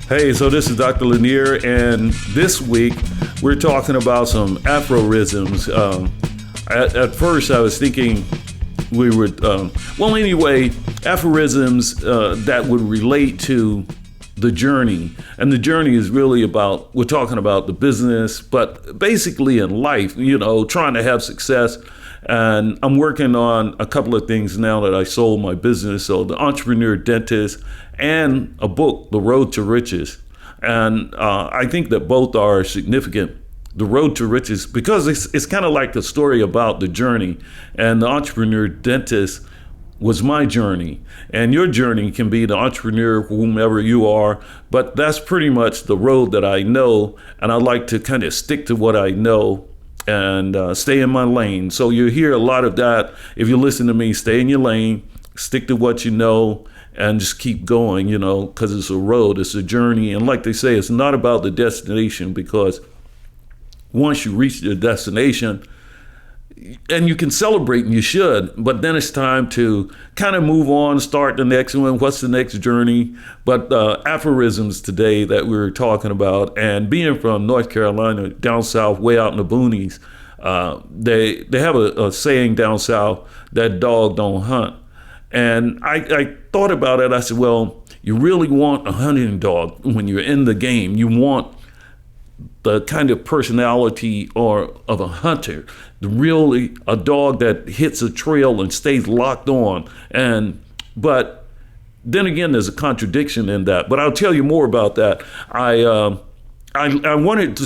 Hey, so this is Dr. Lanier, and this week we're talking about some Aphorisms. At first, I was thinking we would, anyway, aphorisms that would relate to the journey. And the journey is really about, we're talking about the business, but basically in life, trying to have success. And I'm working on a couple of things now that I sold my business. So the Entrepreneur Dentist and a book, The Road to Riches. And I think that both are significant. The Road to Riches, because it's kind of like a story about the journey. And the Entrepreneur Dentist was my journey. And your journey can be the entrepreneur, whomever you are. But that's pretty much the road that I know. And I like to kind of stick to what I know and stay in my lane. So you hear a lot of that. If you listen to me, stay in your lane, stick to what you know, and just keep going, because it's a road, it's a journey. And like they say, it's not about the destination, because once you reach your destination, and you can celebrate, and you should, but then it's time to kind of move on, start the next one. What's the next journey? But aphorisms today that we were talking about, and being from North Carolina, down south, way out in the boonies, they have a saying down south that dog don't hunt. And I thought about it. I said, well, you really want a hunting dog when you're in the game. You want the kind of personality of a hunter, really a dog that hits a trail and stays locked on. But then again, there's a contradiction in that. But I'll tell you more about that. I wanted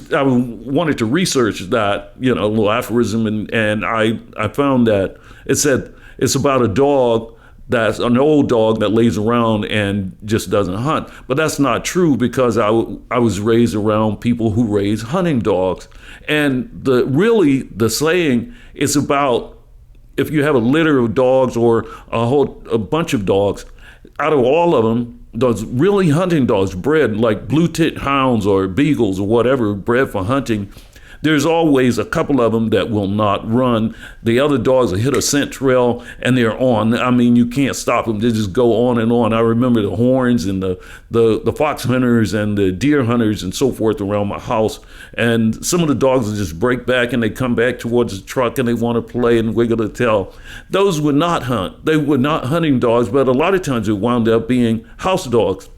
to research that, a little aphorism, and I found that it said it's about a dog that's an old dog that lays around and just doesn't hunt. But that's not true, because I was raised around people who raise hunting dogs. And the saying is about, if you have a litter of dogs or a bunch of dogs, out of all of them, those really hunting dogs bred like blue-tit hounds or beagles or whatever, bred for hunting, there's always a couple of them that will not run. The other dogs will hit a scent trail and they're on. I mean, you can't stop them. They just go on and on. I remember the horns and the fox hunters and the deer hunters and so forth around my house. And some of the dogs will just break back and they come back towards the truck and they want to play and wiggle the tail. Those would not hunt. They were not hunting dogs, but a lot of times it wound up being house dogs,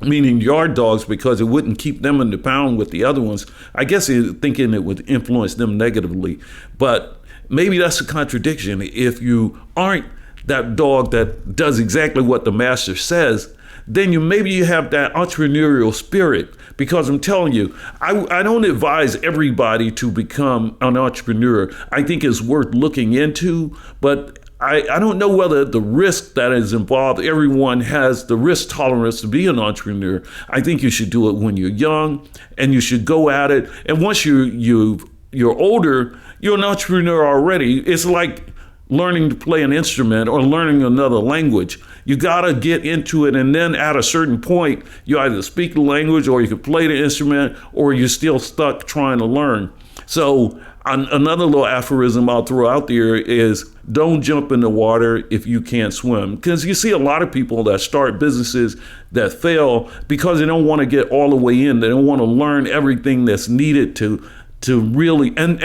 meaning yard dogs, because it wouldn't keep them in the pound with the other ones. I guess they're thinking it would influence them negatively. But maybe that's a contradiction. If you aren't that dog that does exactly what the master says, then maybe you have that entrepreneurial spirit. Because I'm telling you, I don't advise everybody to become an entrepreneur. I think it's worth looking into, but I don't know whether the risk that is involved, everyone has the risk tolerance to be an entrepreneur. I think you should do it when you're young, and you should go at it. And once you're older, you're an entrepreneur already. It's like learning to play an instrument or learning another language. You got to get into it, and then at a certain point, you either speak the language or you can play the instrument, or you're still stuck trying to learn. So another little aphorism I'll throw out there is, don't jump in the water if you can't swim. Because you see a lot of people that start businesses that fail because they don't want to get all the way in. They don't want to learn everything that's needed to really, and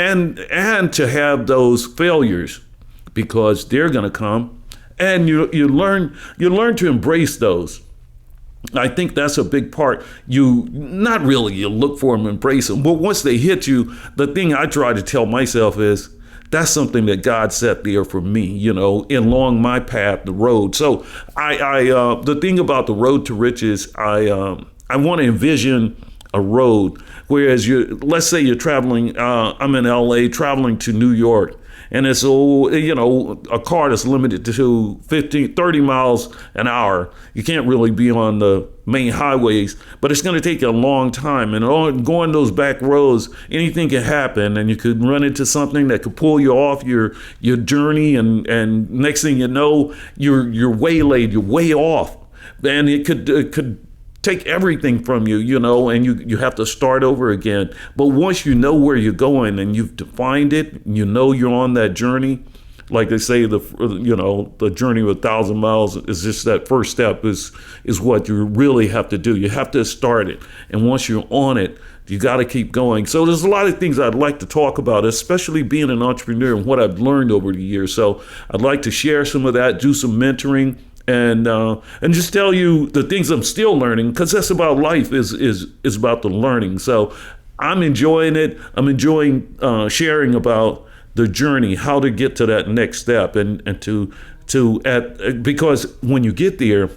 to have those failures, because they're going to come, and you learn to embrace those. I think that's a big part. You look for them, embrace them. But once they hit you, the thing I try to tell myself is, that's something that God set there for me, along my path, the road. So the thing about the road to riches, I want to envision a road. Whereas let's say you're traveling, I'm in LA traveling to New York. And it's a car that's limited to 30 miles an hour. You can't really be on the main highways, but it's going to take you a long time. And going those back roads, anything can happen, and you could run into something that could pull you off your journey. And next thing you know, you're waylaid, you're way off, and it could take everything from you, and you have to start over again. But once you know where you're going and you've defined it, you're on that journey, like they say, the journey of 1,000 miles is just that first step is what you really have to do. You have to start it. And once you're on it, you got to keep going. So there's a lot of things I'd like to talk about, especially being an entrepreneur and what I've learned over the years. So I'd like to share some of that, do some mentoring, and just tell you the things I'm still learning, because that's about life, is about the learning. So I'm enjoying it. I'm enjoying sharing about the journey, how to get to that next step, and because when you get there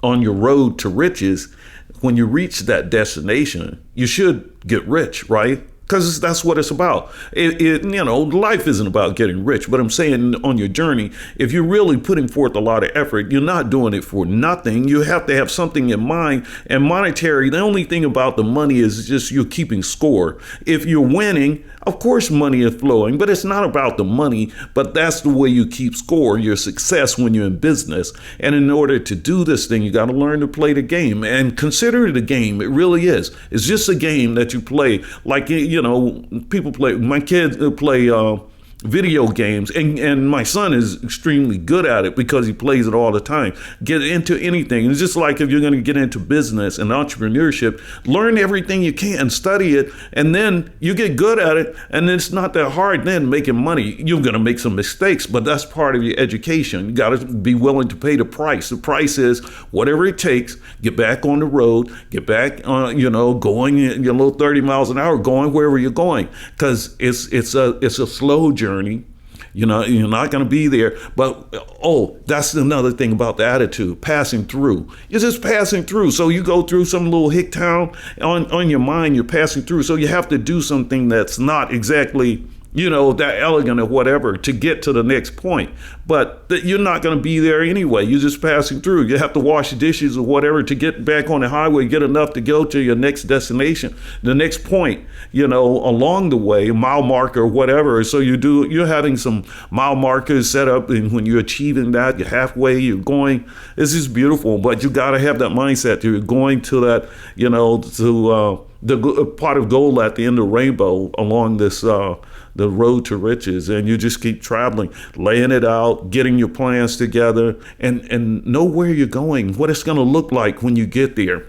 on your road to riches, when you reach that destination, you should get rich, right? Because that's what it's about. Life isn't about getting rich, but I'm saying on your journey, if you're really putting forth a lot of effort, you're not doing it for nothing. You have to have something in mind. And monetary, the only thing about the money is just you're keeping score. If you're winning, of course money is flowing, but it's not about the money, but that's the way you keep score, your success when you're in business. And in order to do this thing, you got to learn to play the game, and consider it a game. It really is. It's just a game that you play. Like, people play, my kids play video games, and my son is extremely good at it because he plays it all the time. Get into anything. It's just like if you're going to get into business and entrepreneurship, learn everything you can, study it, and then you get good at it, and it's not that hard then making money. You're going to make some mistakes, but that's part of your education. You got to be willing to pay the price. The price is whatever it takes. Get back on the road, get back on, going your little 30 miles an hour, going wherever you're going, because it's a slow journey. You're not going to be there. But, that's another thing about the attitude, passing through. You're just passing through. So you go through some little hick town on your mind, you're passing through. So you have to do something that's not exactly, that elegant or whatever to get to the next point. But you're not going to be there anyway. You're just passing through. You have to wash the dishes or whatever to get back on the highway, get enough to go to your next destination, the next point, along the way, a mile marker or whatever. So you're having some mile markers set up, and when you're achieving that, you're halfway, you're going. This is beautiful, but you got to have that mindset. You're going to that, the pot of gold at the end of the rainbow along this the road to riches, and you just keep traveling, laying it out, getting your plans together, and know where you're going, what it's going to look like when you get there.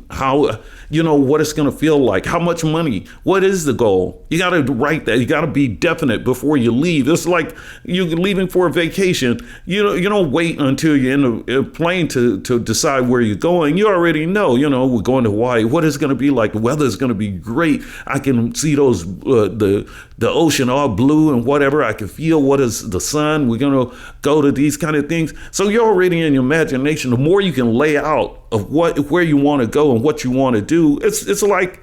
How, what it's going to feel like, how much money, what is the goal? You got to write that. You got to be definite before you leave. It's like you're leaving for a vacation. You don't wait until you're in a plane to decide where you're going. You already know, we're going to Hawaii. What is it going to be like? The weather is going to be great. I can see those, the ocean all blue and whatever. I can feel what is the sun. We're going to go to these kind of things. So you're already in your imagination. The more you can lay out of where you want to go and what you want to do, it's like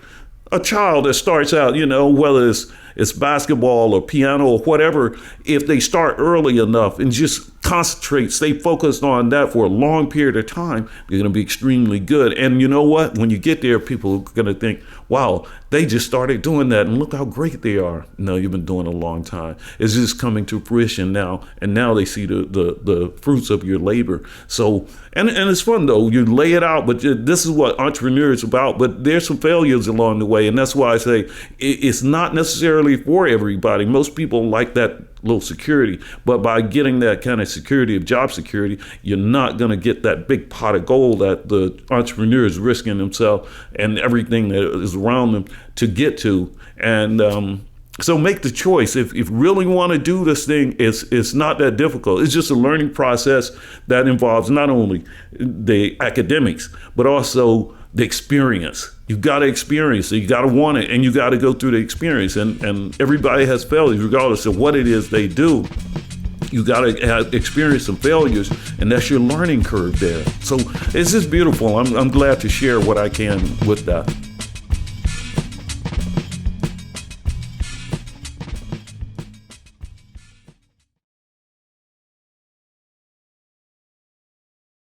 a child that starts out, whether it's basketball or piano or whatever. If they start early enough and just concentrate, stay focused on that for a long period of time, you're going to be extremely good. And you know what? When you get there, people are going to think, wow, they just started doing that and look how great they are. No, you've been doing it a long time. It's just coming to fruition now. And now they see the fruits of your labor. So, and it's fun though. You lay it out, but this is what entrepreneur is about. But there's some failures along the way. And that's why I say it's not necessarily for everybody. Most people like that little security, but by getting that kind of security of job security, you're not going to get that big pot of gold that the entrepreneur is risking himself and everything that is around them to get to. And so make the choice. If you really want to do this thing, it's not that difficult. It's just a learning process that involves not only the academics, but also the experience. You got to experience it. You got to want it, and you got to go through the experience. And everybody has failures, regardless of what it is they do. You got to experience some failures, and that's your learning curve there. So it's just beautiful. I'm glad to share what I can with that.